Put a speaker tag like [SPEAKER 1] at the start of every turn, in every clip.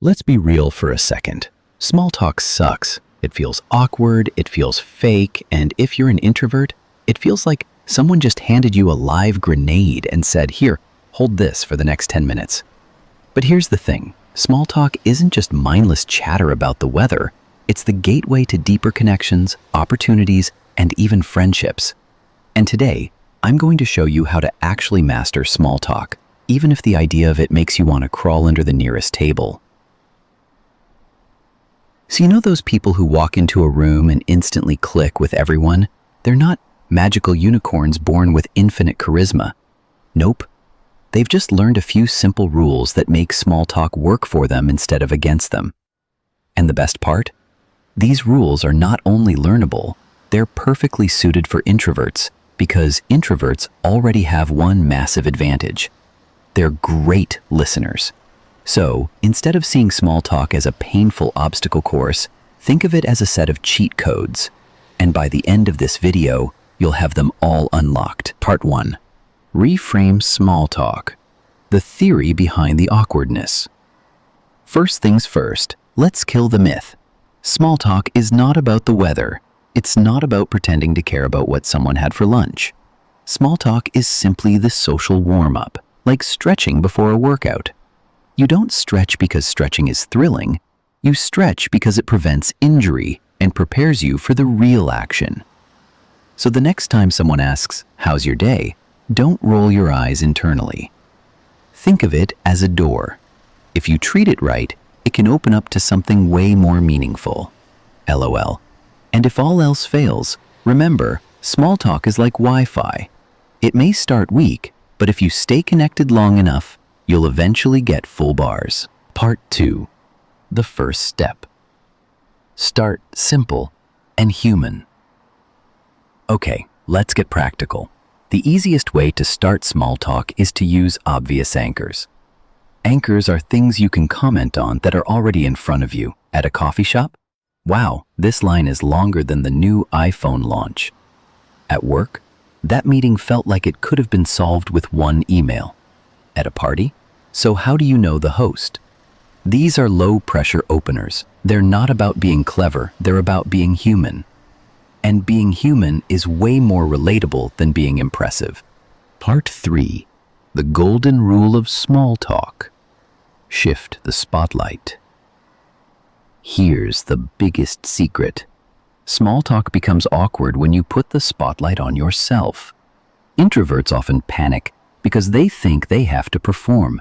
[SPEAKER 1] Let's be real for a second. Small talk sucks. It feels awkward, it feels fake, and if you're an introvert, it feels like someone just handed you a live grenade and said, "Here, hold this for the next 10 minutes." But here's the thing. Small talk isn't just mindless chatter about the weather. It's the gateway to deeper connections, opportunities, and even friendships. And today, I'm going to show you how to actually master small talk, even if the idea of it makes you want to crawl under the nearest table. So you know those people who walk into a room and instantly click with everyone? They're not magical unicorns born with infinite charisma. Nope. They've just learned a few simple rules that make small talk work for them instead of against them. And the best part? These rules are not only learnable, they're perfectly suited for introverts, because introverts already have one massive advantage. They're great listeners. So, instead of seeing small talk as a painful obstacle course, think of it as a set of cheat codes. And by the end of this video, you'll have them all unlocked. Part 1. Reframe small talk. The theory behind the awkwardness. First things first, let's kill the myth. Small talk is not about the weather. It's not about pretending to care about what someone had for lunch. Small talk is simply the social warm-up, like stretching before a workout. You don't stretch because stretching is thrilling. You stretch because it prevents injury and prepares you for the real action. So the next time someone asks, "How's your day?" don't roll your eyes internally. Think of it as a door. If you treat it right, it can open up to something way more meaningful. LOL. And if all else fails, remember, small talk is like Wi-Fi. It may start weak, but if you stay connected long enough, you'll eventually get full bars. Part 2. The first step. Start simple and human. Okay, let's get practical. The easiest way to start small talk is to use obvious anchors. Anchors are things you can comment on that are already in front of you. At a coffee shop? Wow, this line is longer than the new iPhone launch. At work? That meeting felt like it could have been solved with one email. At a party? So how do you know the host? These are low-pressure openers. They're not about being clever, they're about being human. And being human is way more relatable than being impressive. Part 3. The golden rule of small talk. Shift the spotlight. Here's the biggest secret. Small talk becomes awkward when you put the spotlight on yourself. Introverts often panic because they think they have to perform.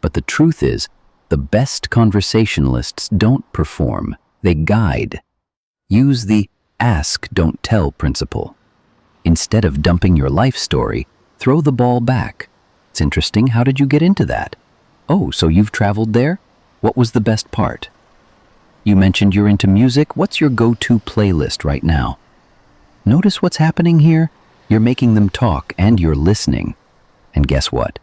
[SPEAKER 1] But the truth is, the best conversationalists don't perform, they guide. Use the ask, don't tell principle. Instead of dumping your life story, throw the ball back. It's interesting, how did you get into that? Oh, so you've traveled there? What was the best part? You mentioned you're into music. What's your go-to playlist right now? Notice what's happening here? You're making them talk and you're listening. And guess what?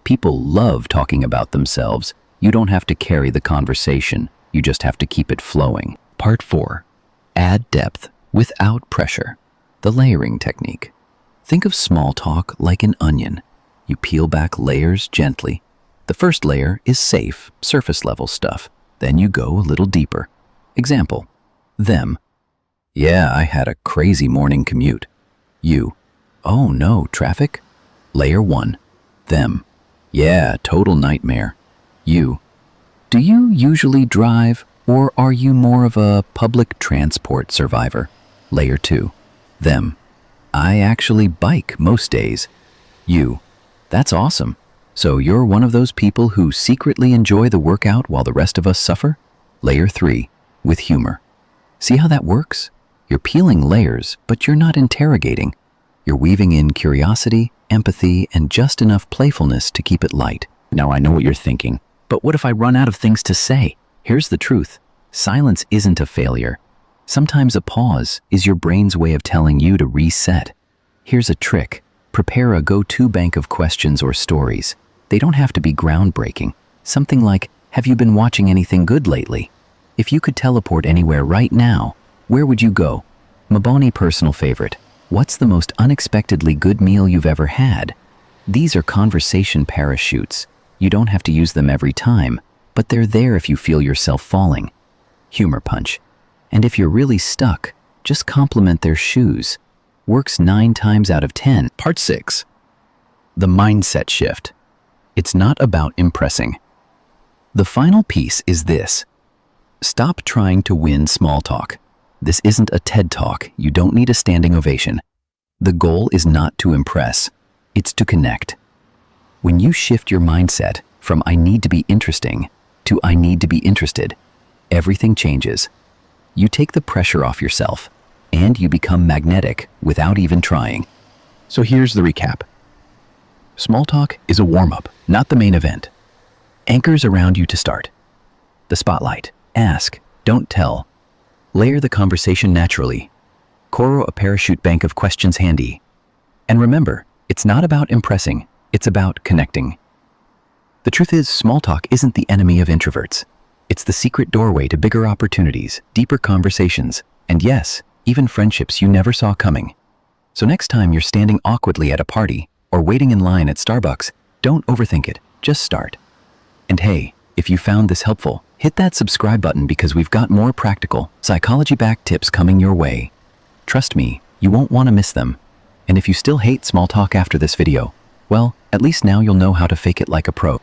[SPEAKER 1] People love talking about themselves. You don't have to carry the conversation. You just have to keep it flowing. Part 4. Add depth without pressure. The layering technique. Think of small talk like an onion. You peel back layers gently. The first layer is safe, surface-level stuff. Then you go a little deeper. Example. Them. Yeah, I had a crazy morning commute. You. Oh no, traffic? Layer 1. Them. Yeah, total nightmare. You. Do you usually drive, or are you more of a public transport survivor? Layer 2. Them. I actually bike most days. You. That's awesome. So you're one of those people who secretly enjoy the workout while the rest of us suffer? Layer 3. With humor. See how that works? You're peeling layers, but you're not interrogating. You're weaving in curiosity, empathy, and just enough playfulness to keep it light. Now I know what you're thinking, but what if I run out of things to say? Here's the truth. Silence isn't a failure. Sometimes a pause is your brain's way of telling you to reset. Here's a trick. Prepare a go-to bank of questions or stories. They don't have to be groundbreaking. Something like, have you been watching anything good lately? If you could teleport anywhere right now, where would you go? Maboni personal favorite. What's the most unexpectedly good meal you've ever had? These are conversation parachutes. You don't have to use them every time, but but they're there if you feel yourself falling. Humor punch. And if you're really stuck, just compliment their shoes. Works 9 times out of 10. Part 6. The mindset shift. It's not about impressing. The final piece is this. Stop trying to win small talk. This isn't a TED Talk. You don't need a standing ovation. The goal is not to impress. It's to connect. When you shift your mindset from I need to be interesting to I need to be interested, everything changes. You take the pressure off yourself, and you become magnetic without even trying. So here's the recap. Small talk is a warm-up, not the main event. Anchors around you to start. The spotlight. Ask, don't tell. Layer the conversation naturally. Coro a parachute bank of questions handy. And remember, it's not about impressing, it's about connecting. The truth is, small talk isn't the enemy of introverts. It's the secret doorway to bigger opportunities, deeper conversations, and yes, even friendships you never saw coming. So next time you're standing awkwardly at a party or waiting in line at Starbucks, don't overthink it, just start. And hey, if you found this helpful, hit that subscribe button because we've got more practical, psychology-backed tips coming your way. Trust me, you won't want to miss them. And if you still hate small talk after this video, well, at least now you'll know how to fake it like a pro.